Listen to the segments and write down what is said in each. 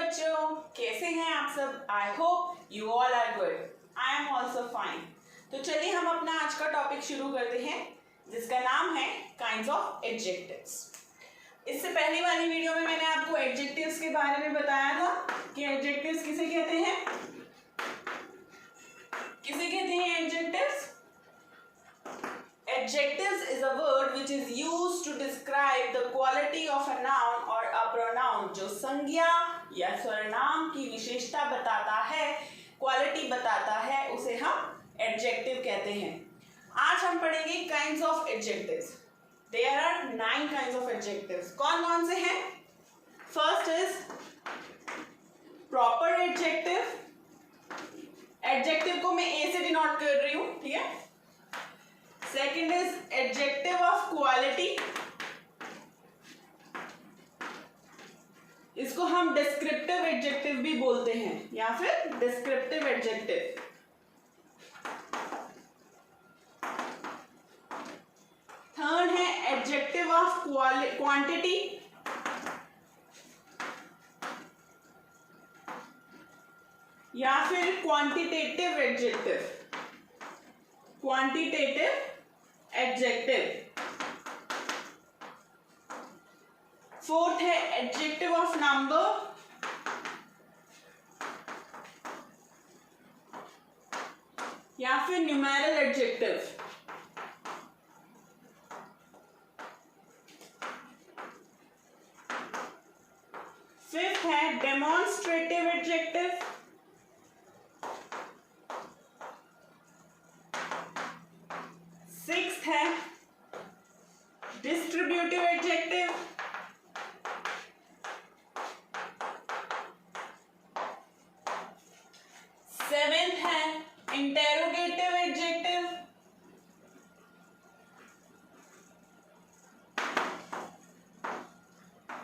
बच्चों, कैसे हैं आप सब? I hope you all are good. I am also fine. तो चलिए हम अपना आज का टॉपिक शुरू करते हैं, जिसका नाम है काइंड्स ऑफ एडजेक्टिव्स। इससे पहले वाली वीडियो में मैंने आपको एडजेक्टिव्स के बारे में बताया था कि एडजेक्टिव्स किसे कहते हैं। किसे कहते हैं adjectives? Adjectives is a word which is used to describe the quality of a noun or a pronoun। जो संज्ञा या सर्वनाम की विशेषता बताता है, क्वालिटी बताता है, उसे हम एडजेक्टिव कहते हैं। आज हम पढ़ेंगे kinds of adjectives. There are 9 kinds of adjectives। कौन कौन से हैं? First is proper adjective. Adjective को मैं ए से डिनोट कर रही हूं, ठीक है। Second is adjective of quality. इसको हम डिस्क्रिप्टिव एडजेक्टिव भी बोलते हैं या फिर डिस्क्रिप्टिव एडजेक्टिव। थर्ड है एडजेक्टिव ऑफ क्वांटिटी। या फिर quantitative adjective. Quantitative adjective. Fourth है एडजेक्टिव ऑफ नंबर। या फिर न्यूमेरल एडजेक्टिव। फिफ्थ है डेमोन्स्ट्रेटिव एडजेक्टिव। सिक्स्थ है डिस्ट्रीब्यूटिव एडजेक्टिव। सेवेंथ है इंटेरोगेटिव एडजेक्टिव।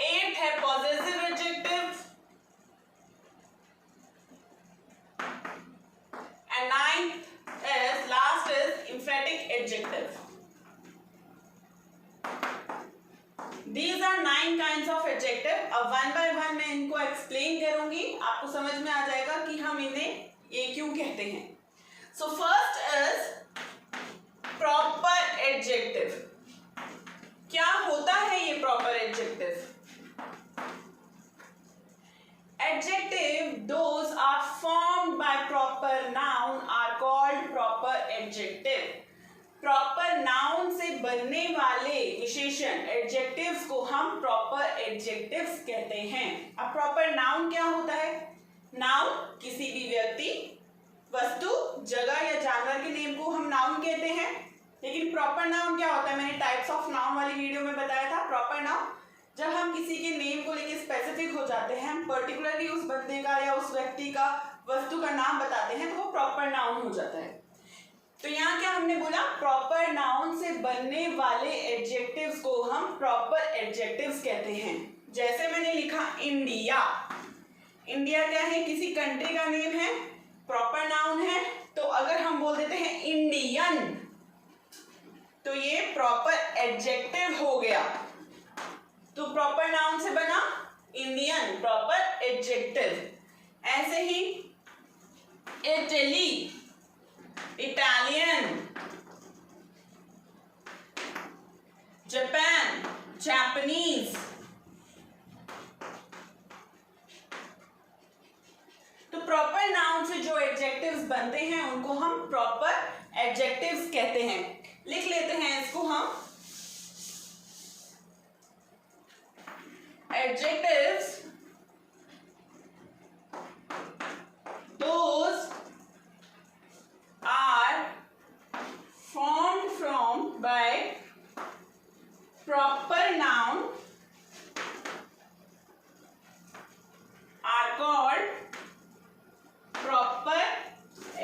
एट्थ है possessive adjective. And ninth is last is emphatic adjective। These are 9 kinds of adjective। अब one by one मैं इनको explain करूंगी, आपको समझ में आ जाएगा कि हम इन्हें ये क्यों कहते हैं। So first is proper adjective। क्या होता है ये proper adjective? Adjective those are formed by proper noun are called proper adjective। proper noun से बनने वाले विशेषण adjectives को हम proper adjectives कहते हैं। अब proper noun क्या होता है? noun किसी भी व्यक्ति, वस्तु, जगह या जानवर के नेम को हम noun कहते हैं। लेकिन proper noun क्या होता है? मैंने types of noun वाली वीडियो में बताया था। proper noun जब हम किसी के नेम को लेके स्पेसिफिक हो जाते हैं, हम पर्टिकुलरली उस बंदे का या उस व्यक्ति का, वस्तु का नाम बताते हैं, तो वो प्रॉपर नाउन हो जाता है। तो यहाँ क्या हमने बोला? प्रॉपर नाउन से बनने वाले एडजेक्टिव्स को हम प्रॉपर एडजेक्टिव्स कहते हैं। जैसे मैंने लिखा इंडिया। इंडिया क्या है? किसी कंट्री का नेम है, प्रॉपर नाउन है। तो अगर हम बोल देते हैं इंडियन, तो ये प्रॉपर एडजेक्टिव हो गया। तो प्रॉपर नाउन से बना इंडियन, प्रॉपर एडजेक्टिव। ऐसे ही इटली, इटालियन, जापान, जापानीज। तो प्रॉपर नाउन से जो एडजेक्टिव्स बनते हैं उनको हम प्रॉपर एडजेक्टिव्स कहते हैं। लिख लेते हैं इसको हम। Adjectives those are formed from by proper noun are called proper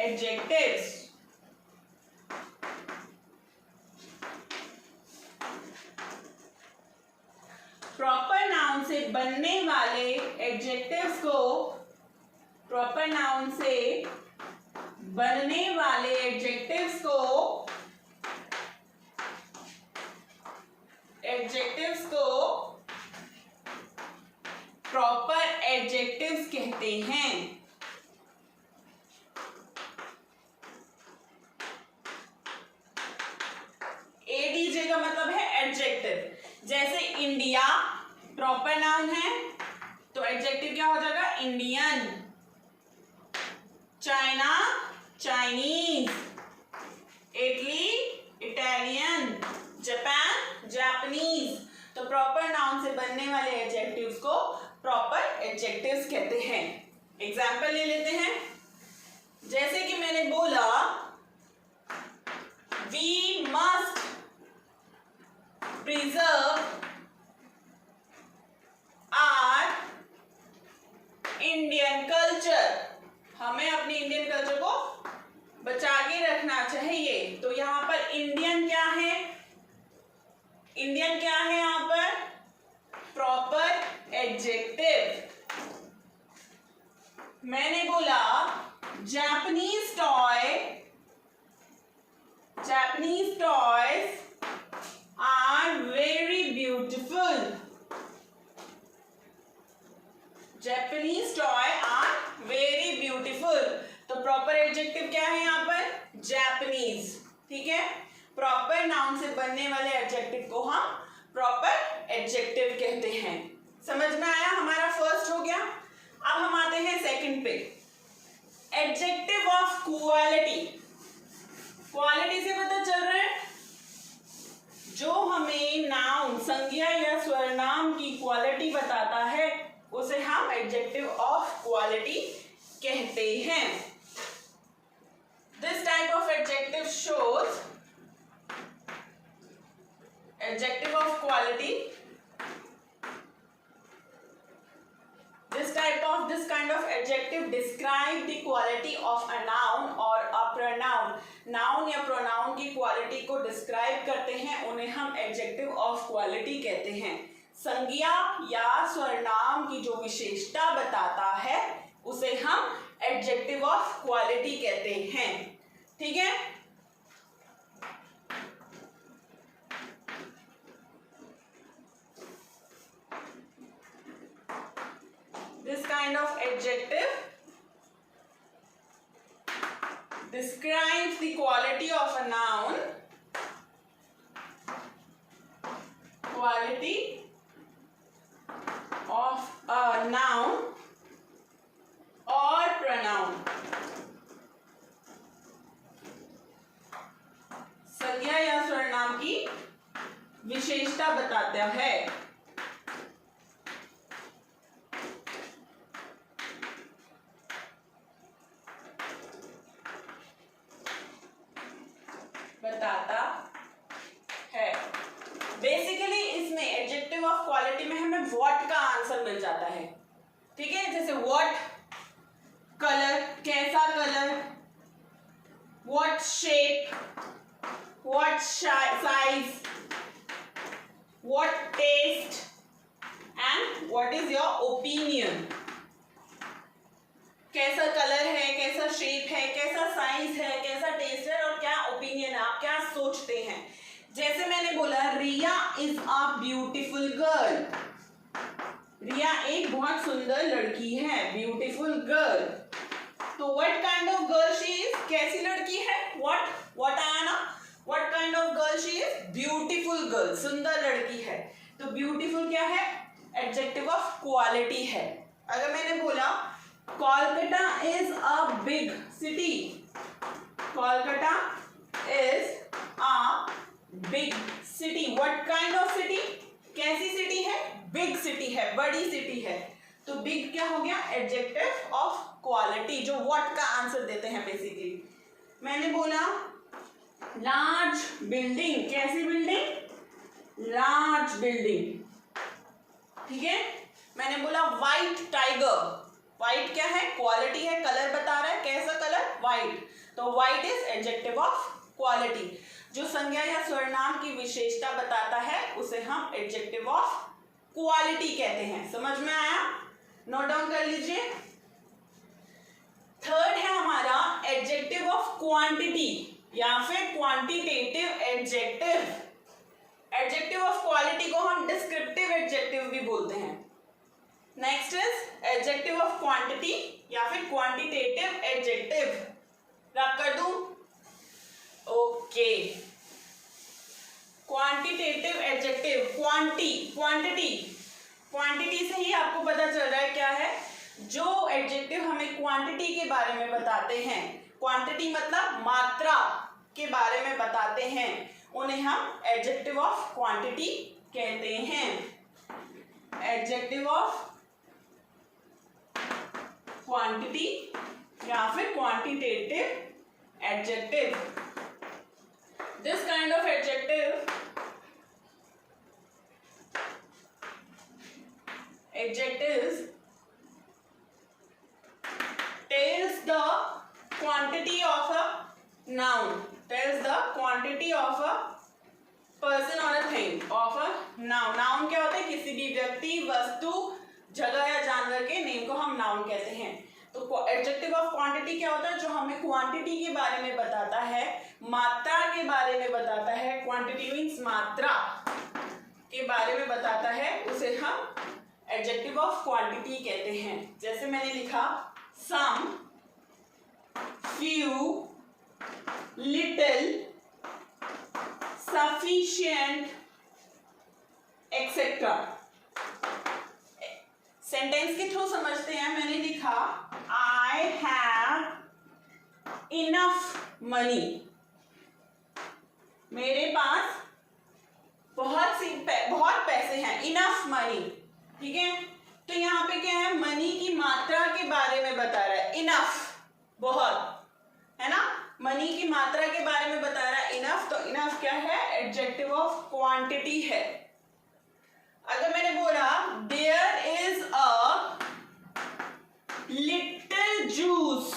adjectives। Proper noun से बनने वाले एडजेक्टिव्स को, प्रॉपर नाउन से बनने वाले एडजेक्टिव्स को प्रॉपर एडजेक्टिव्स कहते हैं। एडीजे का मतलब है एडजेक्टिव। जैसे इंडिया प्रॉपर नाउन है तो एडजेक्टिव क्या हो जाएगा? Indian. China Chinese. Italy Italian. Japan Japanese. तो प्रॉपर नाउन से बनने वाले एडजेक्टिव्स को प्रॉपर एडजेक्टिव्स कहते हैं। एग्जाम्पल ले लेते हैं। जैसे कि मैंने बोला we must preserve our Indian culture. हमें अपनी इंडियन कल्चर को बचा के रखना चाहिए। तो यहां पर इंडियन क्या है? इंडियन क्या है यहां पर? Proper adjective. मैंने बोला Japanese toys are very beautiful. Japanese toy are very beautiful. तो प्रॉपर एडजेक्टिव क्या है यहाँ पर? जापानीज। ठीक है, प्रॉपर नाउन से बनने वाले एडजेक्टिव को हम प्रॉपर एडजेक्टिव कहते हैं। समझ में आया? हमारा फर्स्ट हो गया। अब हम आते हैं सेकंड पे। Adjective of quality. क्वालिटी से पता चल रहा है जो हमें नाउन संज्ञा या स्वरनाम की क्वालिटी बताता है उसे हम एडजेक्टिव ऑफ क्वालिटी कहते हैं। This type of adjective shows adjective of quality. This kind of adjective describe the quality of a noun or a pronoun. Noun या pronoun की quality को describe करते हैं, उन्हें हम adjective of quality कहते हैं। संज्ञा या स्वरनाम की जो विशेषता बताता है उसे हम adjective of quality कहते हैं। ठीक है, this kind of adjective describes the quality of a noun, quality of a noun or pronoun। संज्ञा या सर्वनाम की विशेषता बताता है। बेसिकली इसमें एडजेक्टिव ऑफ क्वालिटी में हमें व्हाट का आंसर मिल जाता है। ठीक है, जैसे व्हाट कलर, कैसा colour, what shape, what size, what taste and what is your opinion. कैसा कलर है, कैसा शेप है, कैसा साइज है, कैसा टेस्ट है और क्या ओपिनियन है, आप क्या सोचते हैं। जैसे मैंने बोला रिया इज अ ब्यूटीफुल गर्ल। रिया एक बहुत सुंदर लड़की है, ब्यूटीफुल गर्ल। तो what kind of girl she is, कैसी लड़की है, व्हाट आया ना, what kind of girl she is, beautiful girl, सुंदर लड़की है। तो ब्यूटीफुल क्या है, एडजेक्टिव ऑफ क्वालिटी है। अगर मैंने बोला Kolkata is a big city, Kolkata is a big city, what kind of city, कैसी सिटी है, बिग सिटी है, बड़ी सिटी है। तो बिग क्या हो गया, एडजेक्टिव ऑफ क्वालिटी, जो व्हाट का आंसर देते हैं बेसिकली। मैंने बोला लार्ज बिल्डिंग, कैसी बिल्डिंग, लार्ज बिल्डिंग। ठीक है, मैंने बोला व्हाइट टाइगर, व्हाइट क्या है, क्वालिटी है, कलर बता रहा है, कैसा कलर, व्हाइट। तो white is adjective of quality. जो संज्ञा या स्वरनाम की विशेषता बताता है उसे हम एडजेक्टिव ऑफ क्वालिटी कहते हैं। समझ में आया, नोट डाउन कर लीजिए। थर्ड है हमारा एडजेक्टिव ऑफ क्वांटिटी या फिर quantitative adjective. Adjective of quality को हम डिस्क्रिप्टिव एडजेक्टिव भी बोलते हैं। Next is adjective of quantity या फिर क्वांटिटेटिव एडजेक्टिव। रब कर दूं? ओके, क्वांटिटेटिव एडजेक्टिव, क्वांटिटी से ही आपको पता चल रहा है क्या है, जो एडजेक्टिव हमें क्वांटिटी के बारे में बताते हैं, क्वांटिटी मतलब मात्रा के बारे में बताते हैं, उन्हें हम एडजेक्टिव ऑफ क्वांटिटी कहते हैं। एडजेक्टिव ऑफ क्वांटिटी या फिर quantitative adjective. This kind of adjective adjectives tells the quantity of a noun, tells the quantity of a person or a thing, of a noun। noun क्या होता है? किसी भी व्यक्ति, वस्तु, जगह या जानवर के नेम को हम नाउन कहते हैं। तो एडजेक्टिव ऑफ क्वांटिटी क्या होता है? जो हमें क्वांटिटी के बारे में बताता है, मात्रा के बारे में बताता है, क्वांटिटी मीन्स मात्रा के बारे में बताता है, उसे हम एडजेक्टिव ऑफ क्वांटिटी कहते हैं। जैसे मैंने लिखा some, few, little, sufficient, etcetera. Sentence के थ्रू समझते हैं। मैंने लिखा आई हैव इनफ मनी, मेरे पास बहुत पैसे हैं, इनफ मनी, ठीक है। तो यहाँ पे क्या है? मनी की मात्रा के बारे में बता रहा है, इनफ, बहुत, है ना, मनी की मात्रा के बारे में बता रहा है इनफ। तो इनफ क्या है? एडजेक्टिव ऑफ क्वांटिटी है। अगर मैंने बोला there is a little juice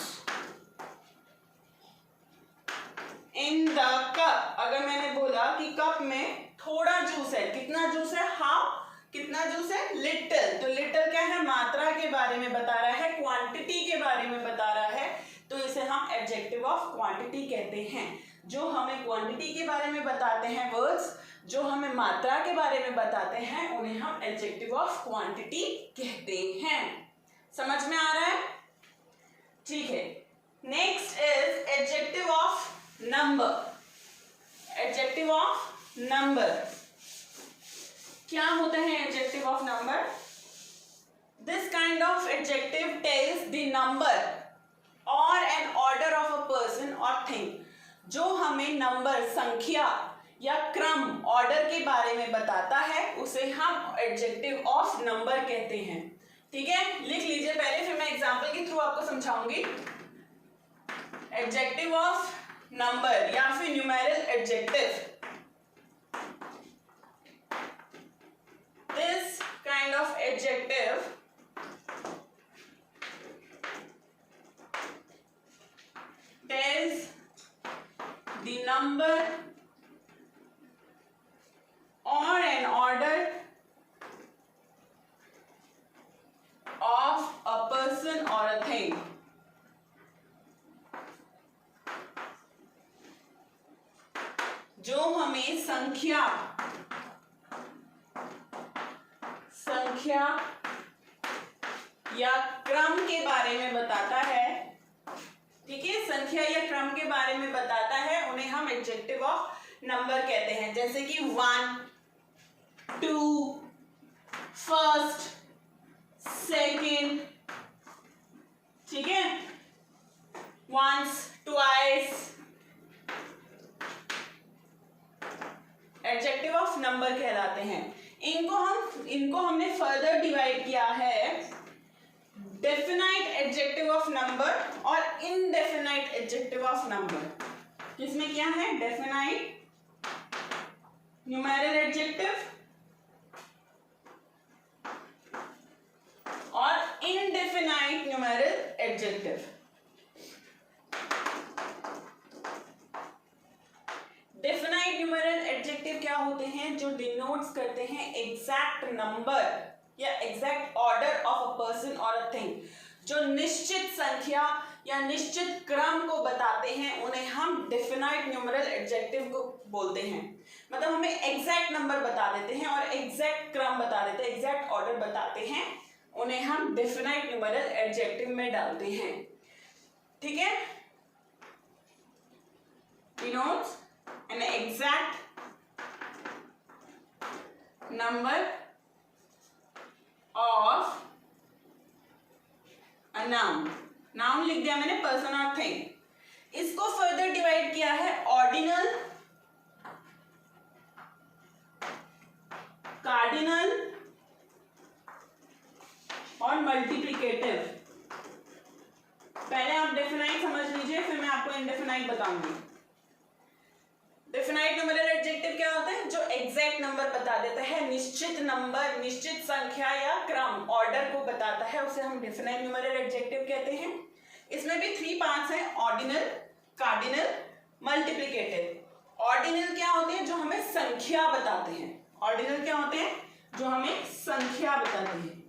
in the cup, अगर मैंने बोला कि कप में थोड़ा जूस है, कितना जूस है? हाफ, कितना जूस है? लिटिल। तो लिटिल क्या है? मात्रा के बारे में बता रहा है, क्वांटिटी के बारे में बता रहा है, तो इसे हम एडजेक्टिव ऑफ क्वांटिटी कहते हैं। जो हमें क्वांटिटी के बारे में बताते हैं वर्ड्स, जो हमें मात्रा के बारे में बताते हैं, उन्हें हम एडजेक्टिव ऑफ क्वांटिटी कहते हैं। समझ में आ रहा है? ठीक है। Next is adjective of number. Adjective of number क्या होता है? Adjective of number, this kind of adjective tells the number or an order of a person or thing. जो हमें नंबर, संख्या या क्रम, ऑर्डर के बारे में बताता है, उसे हम एडजेक्टिव ऑफ नंबर कहते हैं। ठीक है, लिख लीजिए पहले, फिर मैं एग्जांपल के थ्रू आपको समझाऊंगी। एडजेक्टिव ऑफ नंबर या फिर numeral adjective, this kind of adjective tells the number or an order of a person or a thing। जो हमें संख्या या क्रम के बारे में बताता है, ठीक है, संख्या या क्रम के बारे में बताता है, उन्हें हम एडजेक्टिव ऑफ नंबर कहते हैं। जैसे कि 1, 2, फर्स्ट, सेकंड, ठीक है, once, twice, adjective of number कहलाते हैं। इनको हमने फर्दर डिवाइड किया है डेफिनाइट एडजेक्टिव ऑफ नंबर और इनडेफिनाइट एडजेक्टिव ऑफ नंबर। किसमें क्या है? डेफिनाइट न्यूमेरल एडजेक्टिव और indefinite numeral adjective. Definite numeral adjective क्या होते हैं? जो डिनोट्स करते हैं एग्जैक्ट नंबर या exact order of a person और अ थिंग। जो निश्चित संख्या या निश्चित क्रम को बताते हैं, उन्हें हम डेफिनाइट न्यूमेरल एडजेक्टिव को बोलते हैं। मतलब हमें एग्जैक्ट नंबर बता देते हैं और एग्जैक्ट क्रम बता देते हैं, एग्जैक्ट ऑर्डर बताते हैं, उन्हें हम डेफिनाइट न्यूमेरल एडजेक्टिव में डालते हैं। ठीक है, denotes an exact number of a noun. Noun लिख दिया मैंने, पर्सन और थिंग। इसको फर्दर डिवाइड किया है ऑर्डिनल, कार्डिनल और मल्टीप्लिकेटिव। पहले आप डेफिनाइट समझ लीजिए, फिर मैं आपको इनडेफिनाइट बताऊंगी। डेफिनाइट न्यूमेरल एडजेक्टिव क्या होता है? जो एग्जैक्ट नंबर बता देता है, निश्चित नंबर, निश्चित संख्या या क्रम, ऑर्डर को बताता है, उसे हम डेफिनाइट न्यूमेरल एडजेक्टिव कहते हैं। इसमें भी 3 पार्ट्स हैं, ऑर्डिनल, कार्डिनल, मल्टीप्लिकेटिव। ऑर्डिनल क्या होते हैं? जो हमें संख्या बताते हैं। ऑर्डिनल क्या होते हैं? जो हमें संख्या बताते हैं,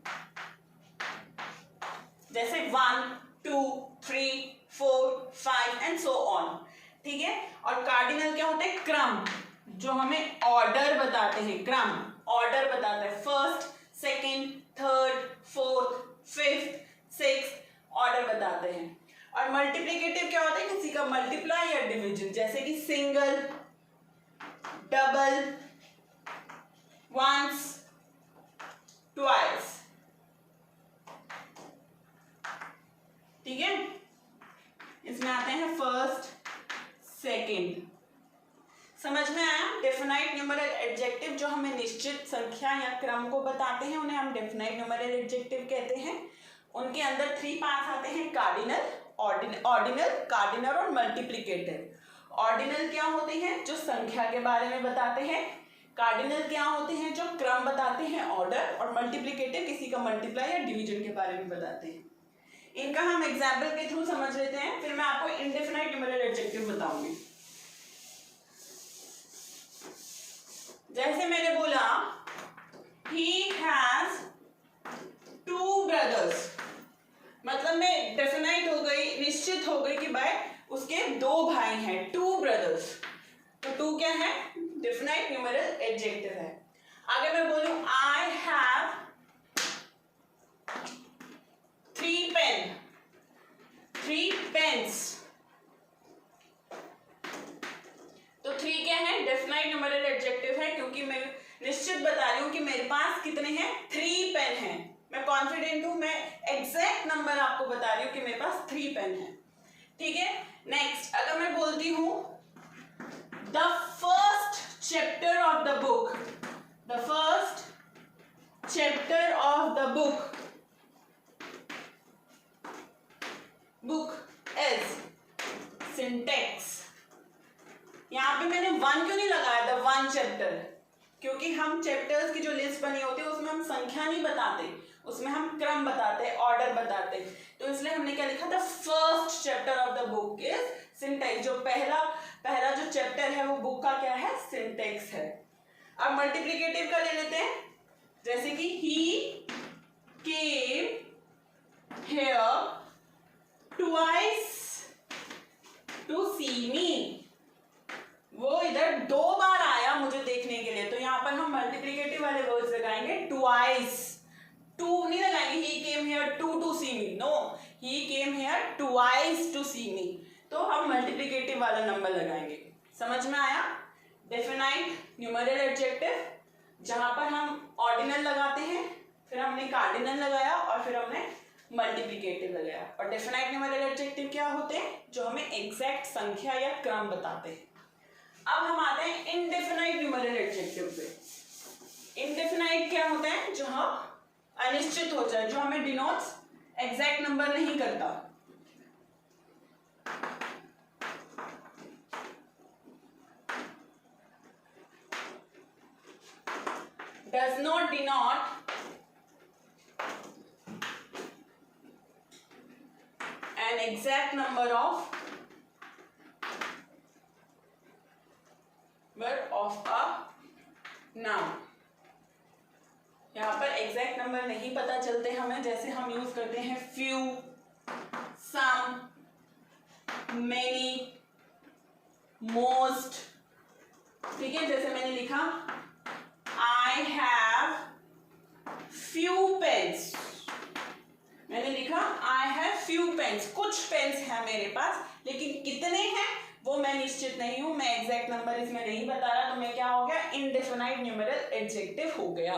जैसे 1, 2, 3, 4, 5 एंड सो ऑन। ठीक है, और कार्डिनल क्या होते हैं? क्रम, जो हमें ऑर्डर बताते हैं, क्रम ऑर्डर बताता है, first, second, third, fourth, fifth, sixth order बताते हैं। और मल्टीप्लिकेटिव क्या होता है? किसी का मल्टीप्लाई या डिवीजन, जैसे कि सिंगल, डबल, वंस, ट्वाइस। ठीक है, इसमें आते हैं फर्स्ट, सेकंड। समझ में आया? डेफिनाइट न्यूमेरल एडजेक्टिव जो हमें निश्चित संख्या या क्रम को बताते हैं, उन्हें हम डेफिनाइट न्यूमेरल एडजेक्टिव कहते हैं। उनके अंदर 3 पार्ट्स आते हैं, कार्डिनल, ऑर्डिनल, कार्डिनल और मल्टीप्लिकेटिव। ऑर्डिनल क्या होते हैं? जो संख्या के बारे में बताते हैं। कार्डिनल क्या होते हैं? जो क्रम बताते हैं, ऑर्डर। और मल्टीप्लिकेटिव किसी का मल्टीप्लाई या डिवीजन के बारे में बताते हैं। इनका हम एग्जाम्पल के थ्रू समझ लेते हैं, फिर मैं आपको इंडेफिनाइट न्यूमेरल एडजेक्टिव बताऊंगी। जैसे मैंने बोला, he has 2 brothers, मतलब मैं डेफिनाइट हो गई, निश्चित हो गई कि भाई उसके 2 भाई हैं, 2 brothers। तो 2 क्या है? डेफिनाइट न्यूमेरल एडजेक्टिव है। आगे मैं बोलूं, I have 3 pens, तो 3 क्या है? डेफिनाइट न्यूमेरल एडजेक्टिव है, क्योंकि मैं निश्चित बता रही हूं कि मेरे पास कितने हैं? 3 पेन हैं। मैं कॉन्फिडेंट हूं, मैं एग्जैक्ट नंबर आपको बता रही हूं कि मेरे पास 3 पेन हैं। ठीक है, नेक्स्ट अगर मैं बोलती हूं the first chapter of the book, the first chapter of the book is syntax. यहां पे मैंने 1 क्यों नहीं लगाया? द 1 चैप्टर, क्योंकि हम चैप्टर्स की जो लिस्ट बनी होती है उसमें हम संख्या नहीं बताते, उसमें हम क्रम बताते हैं, ऑर्डर बताते हैं। तो इसलिए हमने क्या लिखा? The first chapter of the book is syntax. जो पहला जो चैप्टर है वो बुक का क्या है? सिंटैक्स है। अब मल्टीप्लिकेटिव का ले लेते हैं, जैसे कि he came here twice to see me, वो इधर 2 बार आया मुझे देखने के लिए। तो यहाँ पर हम मल्टीप्लिकेटिव वाले वर्ड्स लगाएंगे, twice, 2 नहीं लगाएंगे, he came here to see me, no, he came here twice to see me। तो हम मल्टीप्लिकेटिव वाला नंबर लगाएंगे। समझ में आया? डेफिनाइट न्यूमेरल एडजेक्टिव, जहां पर हम ऑर्डिनल लगाते हैं, फिर हमने कार्डिनल लगाया और फिर हमने मल्टीप्लिकेटिव लगाया। और डेफिनाइट न्यूमेरल एडजेक्टिव क्या होते हैं? जो हमें एग्जैक्ट संख्या या क्रम बताते हैं। अब हम आते हैं इनडेफिनाइट न्यूमेरल एडजेक्टिव पे। इनडेफिनाइट क्या होता है? जो हम अनिश्चित हो जाए, जो हमें डिनोट्स एग्जैक्ट नंबर नहीं करता। does not denote an exact number of a noun। यहाँ पर एग्जैक्ट नंबर नहीं पता चलते हमें, जैसे हम यूज करते हैं few, some, many, most। ठीक है, जैसे मैंने लिखा I have few pens, pens, कुछ पेन्स हैं मेरे पास, लेकिन कितने हैं वो मैं निश्चित नहीं हूं, मैं एग्जैक्ट नंबर इसमें नहीं बता रहा, तो मैं क्या हो गया, इनडेफिनाइट न्यूमेरल एडजेक्टिव हो गया।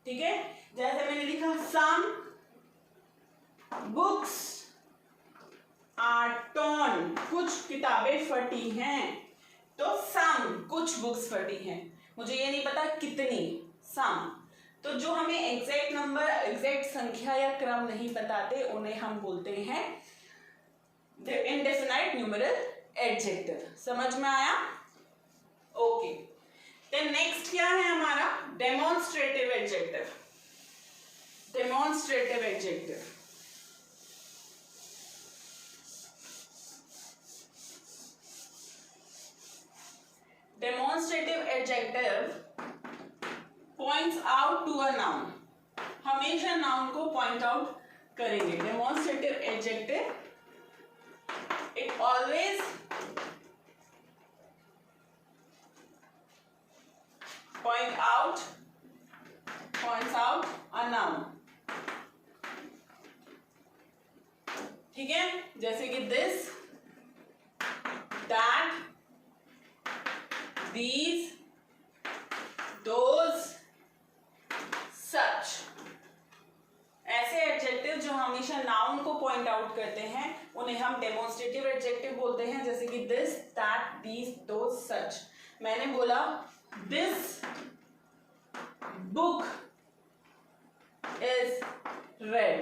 ठीक है, जैसे मैंने लिखा सम बुक्स आर टॉर्न, कुछ किताबें फटी हैं, तो सम, कुछ बुक्स फटी हैं, मुझे ये नहीं पता कितनी, सम। तो जो हमें एग्जैक्ट नंबर, एग्जैक्ट संख्या या क्रम नहीं बताते उन्हें हम बोलते हैं इनडेफिनाइट न्यूमेरल एडजेक्टिव। समझ में आया? ओके, देन नेक्स्ट क्या है हमारा, demonstrative adjective. Demonstrative adjective, demonstrative adjective points out to a noun, हमेशा नाउन को पॉइंट आउट करेंगे। Demonstrative adjective it always points out a noun। ठीक है, जैसे कि this, that, these, those, such, ऐसे एडजेक्टिव जो हमेशा नाउन को पॉइंट आउट करते हैं उन्हें हम डेमोन्स्ट्रेटिव एडजेक्टिव बोलते हैं, जैसे कि this, that, these, those, such। मैंने बोला this book is red,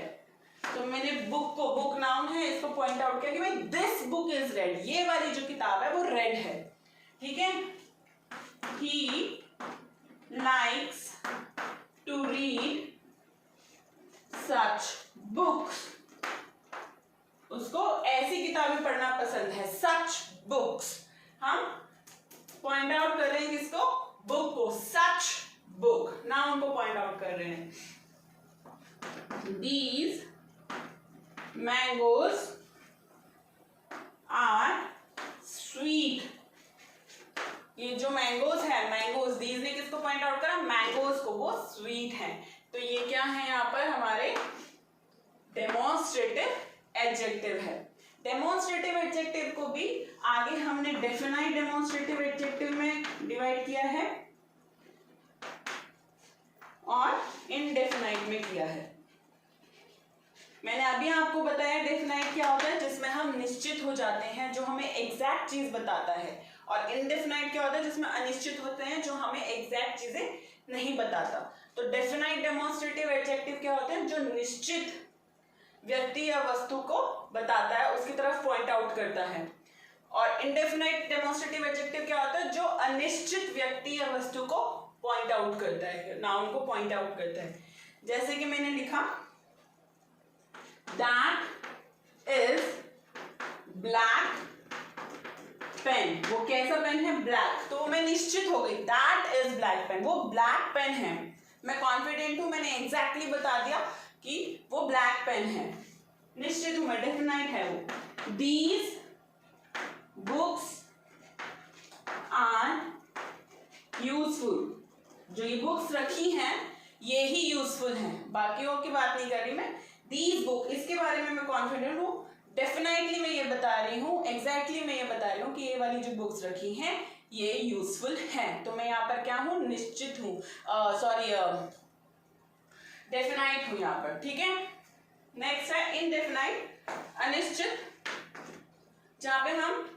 तो मैंने बुक को, बुक नाउन है, इसको पॉइंट आउट किया कि भाई दिस बुक इज रेड, ये वाली जो किताब है वो रेड है। ठीक है, he likes to read such books, उसको ऐसी किताबें पढ़ना पसंद है, such books। हम पॉइंट आउट कर रहे हैं किसको, बुक को, such book, नाउन को पॉइंट आउट कर रहे हैं। These mangoes are sweet, ये जो मैंगोज है, मैंगोज, these ने किसको पॉइंट आउट करा, मैंगोज को, वो स्वीट है। तो ये क्या है यहाँ पर हमारे डेमोन्स्ट्रेटिव एडजेक्टिव है। डेमोन्स्ट्रेटिव एडजेक्टिव को भी आगे हमने डेफिनाइट डेमोन्स्ट्रेटिव एडजेक्टिव में डिवाइड किया है और इनडेफिनाइट में किया है। मैंने अभी आपको बताया डेफिनाइट क्या होता है, जिसमें हम निश्चित हो जाते हैं, जो हमें एग्जैक्ट चीज बताता है, और इनडेफिनाइट क्या होता है, जिसमें अनिश्चित होते हैं, जो हमें एग्जैक्ट चीजें नहीं बताता। तो डेफिनाइट डेमोन्स्ट्रेटिव एडजेक्टिव क्या होते हैं, जो निश्चित व्यक्ति या वस्तु को बताता है, उसकी तरफ पॉइंट आउट करता है। और इनडेफिनाइट डेमोन्स्ट्रेटिव एडजेक्टिव क्या होता है, जो अनिश्चित व्यक्ति या वस्तु को पॉइंट आउट करता है, नाउन को पॉइंट आउट करता है। जैसे कि मैंने लिखा that is black pen, वो कैसा पेन है, ब्लैक, तो मैं निश्चित हो गई, that is black pen, वो ब्लैक पेन है, मैं कॉन्फिडेंट हूं, मैंने एग्जैक्टली बता दिया कि वो ब्लैक पेन है, निश्चित हूं मैं, डेफिनाइट है वो। These books are useful, जो ये बुक्स रखी हैं ये ही यूजफुल हैं, बाकियों की बात नहीं कर रही मैं। These book, इसके बारे में मैं कॉन्फिडेंट हूँ, डेफिनेटली मैं ये बता रही हूँ, एग्जैक्टली मैं ये बता रही हूँ कि ये वाली जो बुक्स रखी हैं ये यूजफुल हैं, तो मैं यहाँ पर क्या हूँ, निश्चित हूँ, सॉरी डेफिनाइट हूँ यहाँ पर। ठीक है, नेक्स्ट है इनडेफिनाइट, अनिश्चित, जहाँ पे हम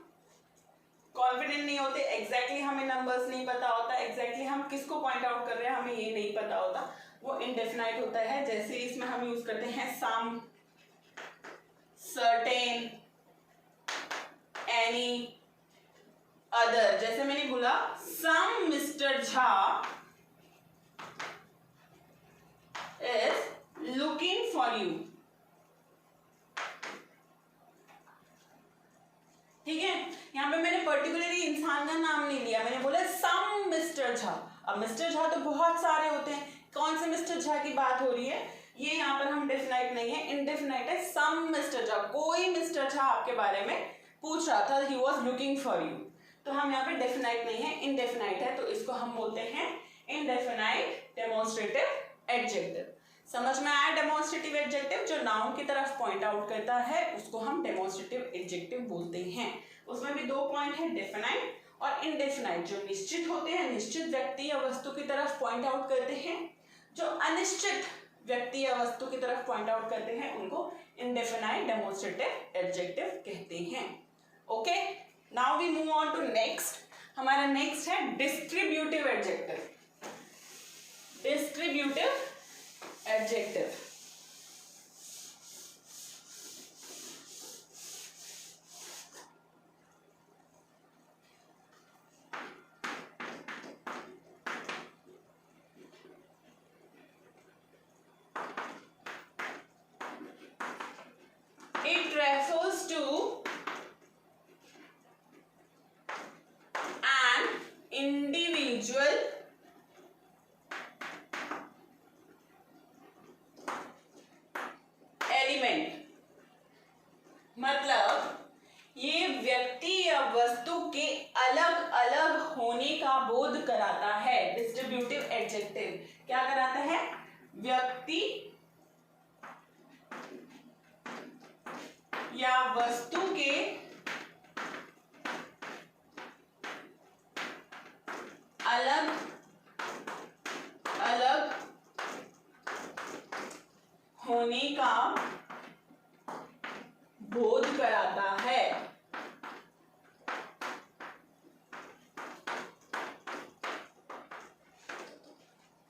कॉन्फिडेंट नहीं होते, एग्जैक्टली हमें नंबर्स नहीं पता होता, एग्जैक्टली हम किसको पॉइंट आउट कर रहे हैं हमें ये नहीं पता होता, वो इनडेफिनाइट होता है। जैसे इसमें हम यूज करते हैं सम, सर्टेन, एनी, अदर। जैसे मैंने बोला some mister Jha is looking for you, ठीक है, यहाँ पे मैंने पर्टिकुलरली इंसान का नाम नहीं लिया, मैंने बोला सम मिस्टर झा। अब मिस्टर झा तो बहुत सारे होते हैं, कौन से मिस्टर झा की बात हो रही है, ये यहाँ पर हम डेफिनाइट नहीं है, इनडेफिनाइट है। सम मिस्टर झा, कोई मिस्टर झा आपके बारे में पूछ रहा था, he was looking for you, तो हम यहाँ पे डेफिनाइट नहीं है, इनडेफिनाइट है, तो इसको हम बोलते हैं इनडेफिनाइट डेमोन्स्ट्रेटिव एडजेक्टिव। समझ में आया? डेमोन्स्ट्रेटिव एडजेक्टिव जो नाउन की तरफ पॉइंट आउट करता है उसको हम डेमोन्स्ट्रेटिव एडजेक्टिव बोलते हैं। उसमें भी दो पॉइंट है, डेफिनाइट और इनडेफिनाइट। जो निश्चित होते हैं, निश्चित व्यक्ति या वस्तु की तरफ पॉइंट आउट करते हैं। जो अनिश्चित व्यक्ति या वस्तु की तरफ पॉइंट आउट करते हैं उनको इनडेफिनाइट डेमोन्स्ट्रेटिव एडजेक्टिव कहते हैं। Okay, now we move on to next. हमारा नेक्स्ट है distributive adjective. Distributive adjective it refers to an individual element. मतलब ये व्यक्ति या वस्तु के अलग अलग होने का बोध कराता है। डिस्ट्रीब्यूटिव एडजेक्टिव क्या कराता है? व्यक्ति या वस्तु के अलग अलग होने का बोध कराता है।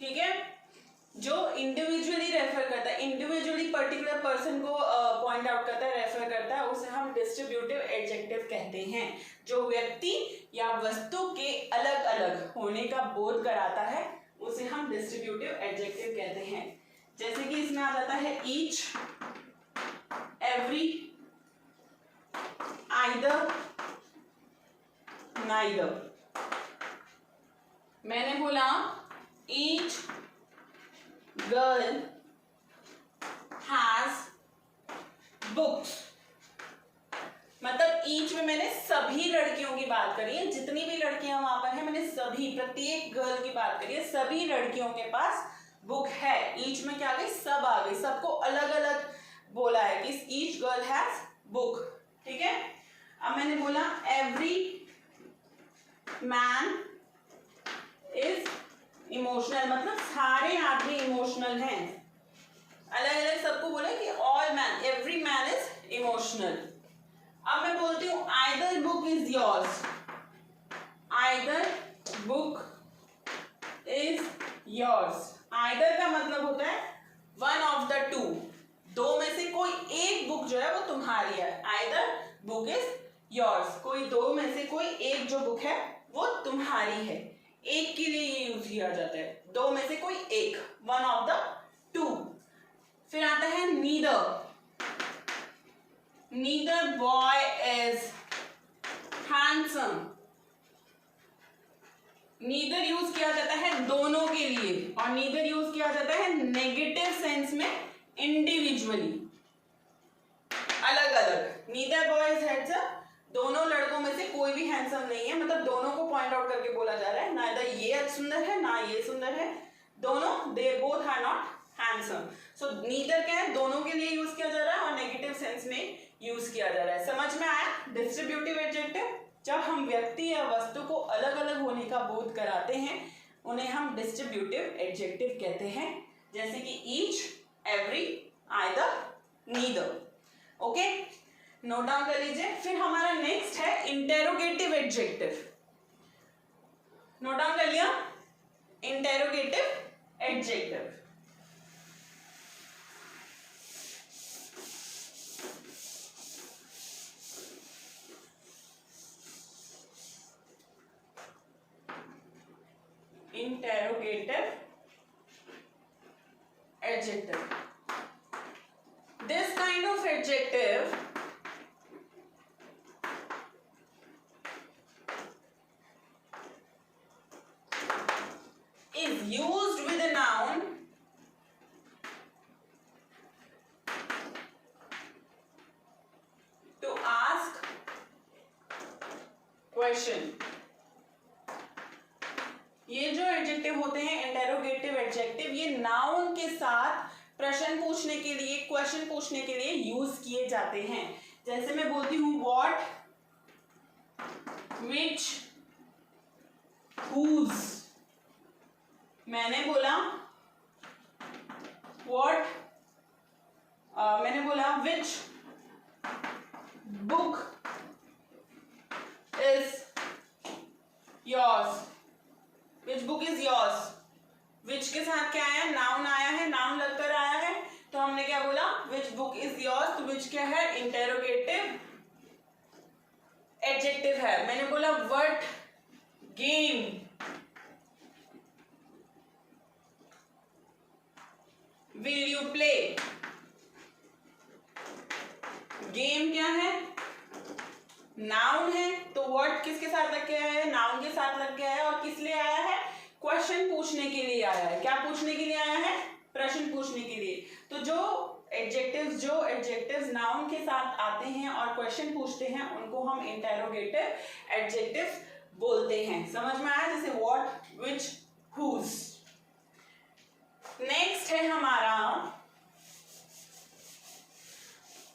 ठीक है, जो इंडिविजुअली रेफर करता है, इंडिविजुअली पर्टिकुलर पर्सन को पॉइंट आउट करता है, रेफर करता है, उसे हम डिस्ट्रीब्यूटिव एडजेक्टिव कहते हैं। जो व्यक्ति या वस्तु के अलग अलग होने का बोध कराता है उसे हम डिस्ट्रीब्यूटिव एडजेक्टिव कहते हैं। जैसे कि इसमें आ जाता है ईच, एवरी, आइदर, नाइदर। मैंने बोला ईच गर्ल हैज बुक्स, मतलब ईच में मैंने सभी लड़कियों की बात करी है, जितनी भी लड़कियां वहां पर है मैंने सभी, प्रत्येक गर्ल की बात करी है, सभी लड़कियों के पास बुक है। ईच में क्या आ गई? सब आ गई, सबको अलग अलग बोला है कि ईच गर्ल हैज बुक। ठीक है, अब मैंने बोला एवरी मैन इज इमोशनल, मतलब सारे आदमी इमोशनल हैं। अलग अलग सबको बोला कि all man, every man is emotional. अब मैं बोलती हूँ either book is yours, either book is yours. Either का मतलब होता है वन ऑफ द टू, दो में से कोई एक बुक जो है वो तुम्हारी है। आइदर बुक इज योर्स, कोई दो में से कोई एक जो बुक है वो तुम्हारी है। एक के लिए ये यूज किया जाता है, दो में से कोई एक, वन ऑफ द टू। फिर आता है neither, neither boy is handsome. Neither use किया जाता है दोनों के लिए, और नीदर यूज किया जाता है नेगेटिव सेंस में, इंडिविजुअली, अलग अलग। नीदर बॉय इज हैंडसम, दोनों लड़कों में से कोई भी हैंडसम नहीं है, मतलब दोनों को पॉइंट आउट करके बोला जा रहा है, ना ये सुंदर है ना ये सुंदर है, दोनों, they both are not handsome. So neither क्या है? दोनों के लिए यूज किया जा रहा है और नेगेटिव सेंस में यूज किया जा रहा है। समझ में आया? डिस्ट्रीब्यूटिव एडजेक्टिव जब हम व्यक्ति या वस्तु को अलग अलग होने का बोध कराते हैं उन्हें हम डिस्ट्रीब्यूटिव एडजेक्टिव कहते हैं। जैसे कि each, every, either, neither. Okay, note down कर लीजिए। फिर हमारा नेक्स्ट है इंटेरोगेटिव एडजेक्टिव। नोट डाउन कर लिया? Interrogative adjective interrogative adjective. This kind of adjective is used with a noun to ask question. ये जो एडजेक्टिव होते हैं इंटेरोगेटिव एडजेक्टिव, ये नाउन के साथ प्रश्न पूछने के लिए, क्वेश्चन पूछने के लिए यूज किए जाते हैं। जैसे मैं बोलती हूँ व्हाट, विच, हुज। मैंने बोला व्हाट, मैंने बोला which book is yours, which book is yours. Which के साथ क्या आया, नाउन आया है, नाउन लगकर आया है, तो हमने क्या बोला, विच बुक इज योर्स। तो विच क्या है, इंटेरोगेटिव एडजेक्टिव है। मैंने बोला what game will you play. Game क्या है, नाउन है, तो व्हाट किसके साथ लग के आया है, नाउन के साथ लग के आया है। और किस लिए आया है, क्वेश्चन पूछने के लिए आया है। क्या पूछने के लिए आया है, प्रश्न पूछने के लिए। तो जो एडजेक्टिव्स नाउन के साथ आते हैं और क्वेश्चन पूछते हैं, उनको हम इंटेरोगेटिव एडजेक्टिव्स बोलते हैं। समझ में आया, जैसे व्हाट, विच, हुज। नेक्स्ट है हमारा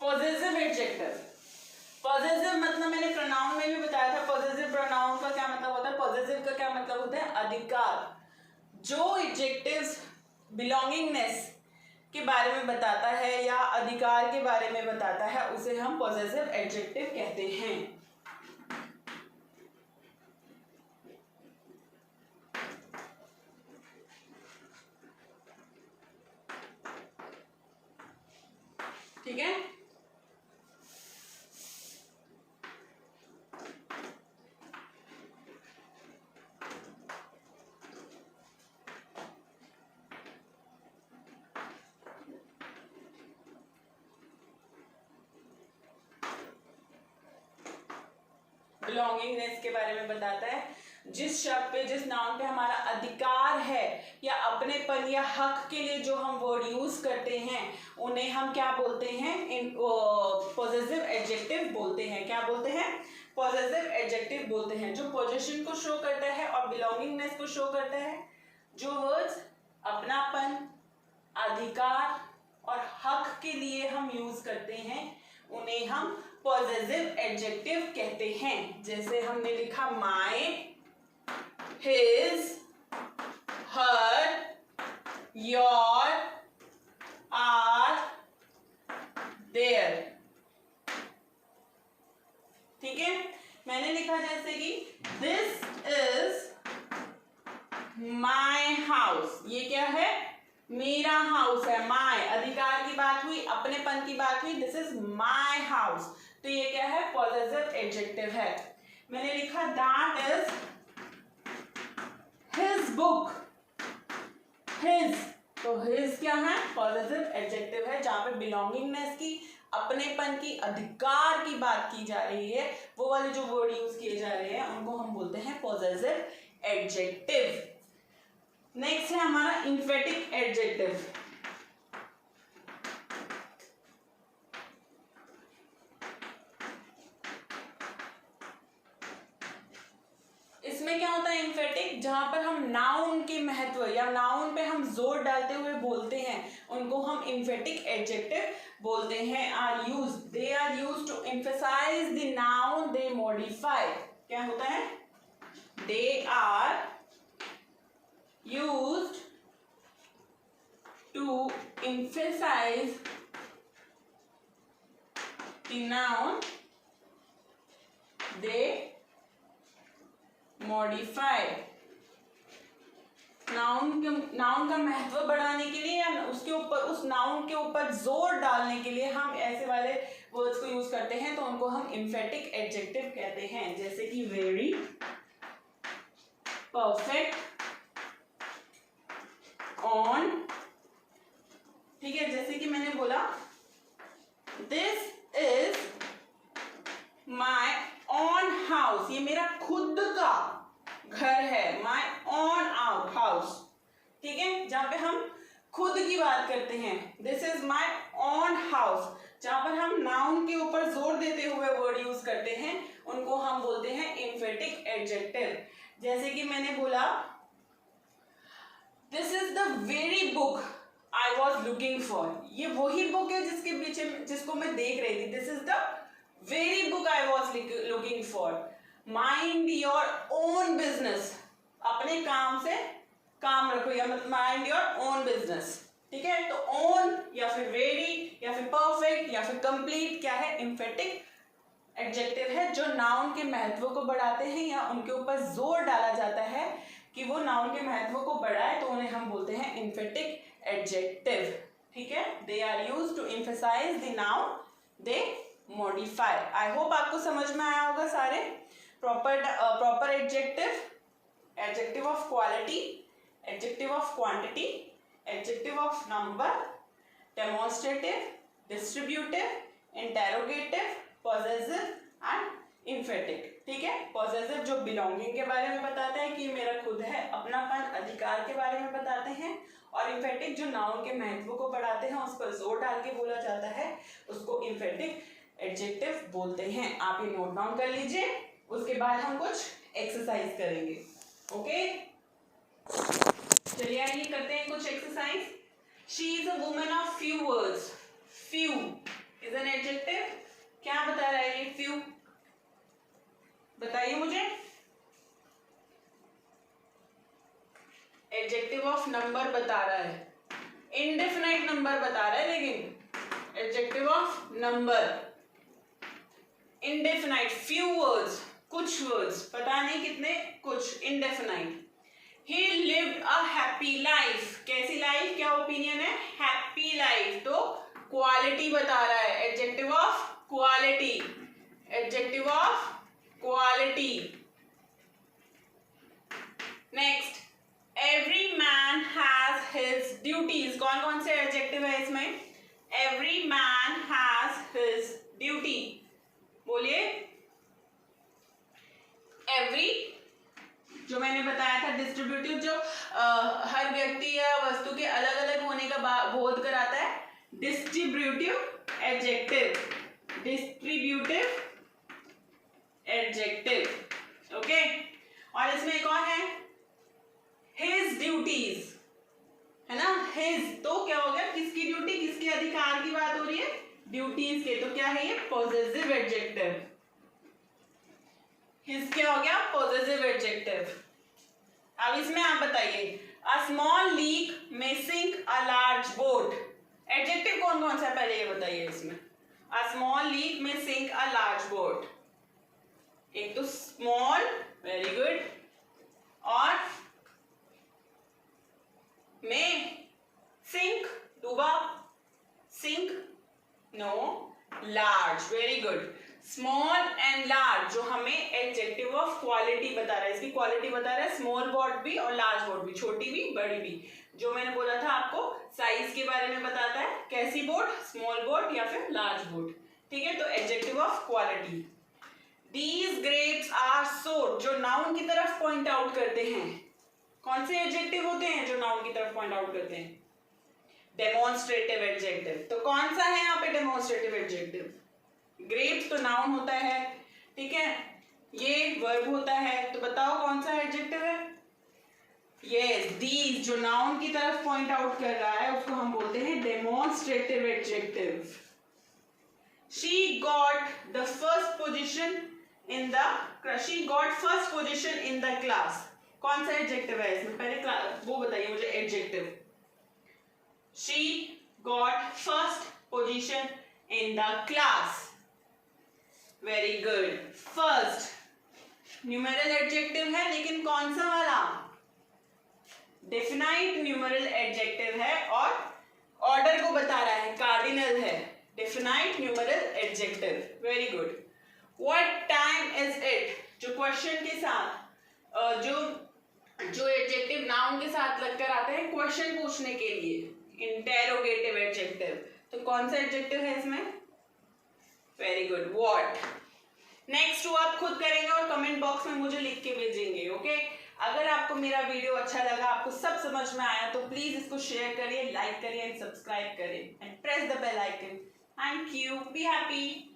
पॉजेसिव एडजेक्टिव। पॉजेसिव मतलब मैंने प्रोनाउन में भी बताया था, पॉजेसिव प्रोनाउन का क्या मतलब होता है, पॉजेसिव का क्या मतलब होता है, अधिकार। जो एडजेक्टिव्स बिलोंगिंगनेस के बारे में बताता है या अधिकार के बारे में बताता है, उसे हम पॉजेसिव एडजेक्टिव कहते हैं। ठीक है, बिलोंगिंगनेस के बारे में बताता है। जिस शब्द पे, जिस नाउन पे हमारा अधिकार है या अपनेपन या हक के लिए जो हम वर्ड यूज करते हैं, उन्हें हम क्या बोलते हैं, इन पॉजेसिव एडजेक्टिव बोलते हैं। क्या बोलते हैं, पॉजेसिव एडजेक्टिव बोलते हैं। जो पोजीशन को शो करता है और बिलोंगिंगनेस को शो करता है, जो वर्ड्स अपनापन, अधिकार और हक के लिए हम यूज करते हैं, उन्हें हम पॉजेसिव एडजेक्टिव कहते हैं। जैसे हमने लिखा my, his, her, your, our, their. ठीक है, मैंने लिखा जैसे कि दिस इज माय हाउस। ये क्या है, मेरा हाउस है। माय, अधिकार की बात हुई, अपनेपन की बात हुई, दिस इज माय हाउस, तो ये क्या है, पॉजेसिव एडजेक्टिव है। मैंने लिखा that is his book, his, तो हिज क्या है, पॉजेसिव एडजेक्टिव है। जहां पे बिलोंगिंगनेस की, अपनेपन की, अधिकार की बात की जा रही है, वो वाले जो वर्ड यूज किए जा रहे हैं, उनको हम बोलते हैं पॉजेसिव एडजेक्टिव। नेक्स्ट है हमारा इन्फेटिक एडजेक्टिव। इसमें क्या होता है, इन्फेटिक, जहां पर हम नाउन के महत्व या नाउन पे हम जोर डालते हुए बोलते हैं, उनको हम इन्फेटिक एडजेक्टिव बोलते हैं। Are use, they are use to emphasize the noun they modify. क्या होता है, they are used to emphasize the noun they modify। Noun का महत्व बढ़ाने के लिए या उसके ऊपर, उस नाउन के ऊपर जोर डालने के लिए हम ऐसे वाले वर्ड्स को यूज करते हैं, तो उनको हम इम्फेटिक एडजेक्टिव कहते हैं। जैसे कि वेरी, परफेक्ट, ऑन। ठीक है, जैसे कि मैंने बोला this is my on house, ये मेरा खुद का घर है। माय ऑन हाउस, ठीक है, जहां पे हम खुद की बात करते हैं। This is my on house, जहां पर हम नाउन के ऊपर जोर देते हुए वर्ड यूज करते हैं, उनको हम बोलते हैं इम्फेटिक एडजेक्टिव। जैसे कि मैंने बोला this is the very book I was looking for, ये वही बुक है जिसके पीछे जिसको मैं देख रही थी. This is the very book I was looking for. Mind your own business, अपने काम से काम रखो, या मतलब माइंड योर ओन बिजनेस. ठीक है, तो ओन या फिर वेरी या फिर परफेक्ट या फिर कंप्लीट क्या है, एम्फेटिक एडजेक्टिव है जो नाउन के महत्व को बढ़ाते हैं या उनके ऊपर जोर डाला जाता है कि वो नाउन के महत्व को बढ़ाए, तो उन्हें हम बोलते हैं एम्फेटिक एडजेक्टिव. ठीक है, they are used to emphasize the noun, they modify. I hope आपको समझ में आया होगा सारे. Proper adjective, adjective of quality, adjective of quantity, adjective of number, demonstrative, distributive, interrogative, possessive and emphatic. ठीक है, पॉसेसिव जो बिलोंगिंग के बारे में बताता है कि मेरा खुद है, अपनापन, अधिकार के बारे में बताते हैं. और एम्फेटिक जो नाउन के महत्व को बढ़ाते हैं, उस पर जोर डाल के बोला जाता है, उसको एम्फेटिक एडजेक्टिव बोलते हैं. आप ये नोट डाउन कर लीजिए, उसके बाद हम कुछ एक्सरसाइज करेंगे. ओके, चलिए आइए करते हैं कुछ exercise. She is a woman of few words. Few is an adjective. क्या बता रहा है ये फ्यू, बताइए मुझे. एडजेक्टिव ऑफ नंबर बता रहा है, इंडेफिनाइट नंबर बता रहा है, लेकिन adjective of number indefinite. Few words, कुछ वर्ड्स, पता नहीं कितने, कुछ, indefinite. He lived a happy life. कैसी लाइफ, क्या ओपिनियन है, हैप्पी लाइफ. तो क्वालिटी बता रहा है, adjective of quality, adjective of quality. Next, every man has his duties. कौन कौन से एडजेक्टिव है इसमें, every man has his duty. बोलिए. एवरी जो मैंने बताया था डिस्ट्रीब्यूटिव, जो हर व्यक्ति या वस्तु के अलग अलग होने का बोध कराता है, distributive adjective, distributive adjective. Okay, और इसमें एक और है, हिज ड्यूटीज, है ना. हिज तो क्या हो गया, किसकी ड्यूटी, किसके अधिकार की बात हो रही है, ड्यूटीज के. तो क्या है ये, पॉसेसिव एडजेक्टिव. हिज क्या हो गया, पॉसेसिव एडजेक्टिव. अब इसमें आप बताइए, a small leak may sink a large boat. Adjective कौन कौन सा है, पहले ये बताइए इसमें. A small leak may sink a large boat. एक तो स्मॉल, वेरी गुड, और में सिंक, डूबा, sink, no, large, very good. Small and large जो हमें एडजेक्टिव ऑफ क्वालिटी बता रहा है, इसकी क्वालिटी बता रहा है. स्मॉल बोट भी और लार्ज बोट भी, छोटी भी बड़ी भी. जो मैंने बोला था आपको, साइज के बारे में बताता है, कैसी बोट, स्मॉल बोट या फिर लार्ज बोट. ठीक है, तो adjective of quality. These grapes are sour, जो नाउन की तरफ पॉइंट आउट करते हैं. कौन से एडजेक्टिव होते हैं जो नाउन की तरफ पॉइंट आउट करते हैं, डेमोन्स्ट्रेटिव एडजेक्टिव. तो कौन सा है यहाँ पे डेमोन्स्ट्रेटिव एडजेक्टिव, ग्रेप्स तो नाउन होता है, ठीक है, ये वर्ब होता है. तो बताओ कौन सा एडजेक्टिव है, यस, दीज जो नाउन की तरफ पॉइंट आउट कर रहा है उसको हम बोलते हैं demonstrative adjective. She got the first position in the, she got first position in the class. कौन सा एडजेक्टिव है इसमें, पहले वो बताइए मुझे adjective. She got first position in the class. Very good. First numeral adjective है, लेकिन कौन सा वाला, डेफिनाइट न्यूमेरल एडजेक्टिव है और ऑर्डर को बता रहा है, कार्डिनल है. Definite numeral adjective, very good. What time is it, जो क्वेश्चन के साथ जो एडजेक्टिव नाउन के साथ लगकर आते हैं क्वेश्चन पूछने के लिए, इंटेरोगेटिव एडजेक्टिव. तो कौन सा एडजेक्टिव है इसमें, वेरी गुड, व्हाट. नेक्स्ट वो आप खुद करेंगे और कमेंट बॉक्स में मुझे लिख के भेजेंगे. ओके, अगर आपको मेरा वीडियो अच्छा लगा, आपको सब समझ में आया, तो प्लीज इसको शेयर करिए, लाइक करिए एंड सब्सक्राइब करिए and press the bell icon. Thank you, be happy.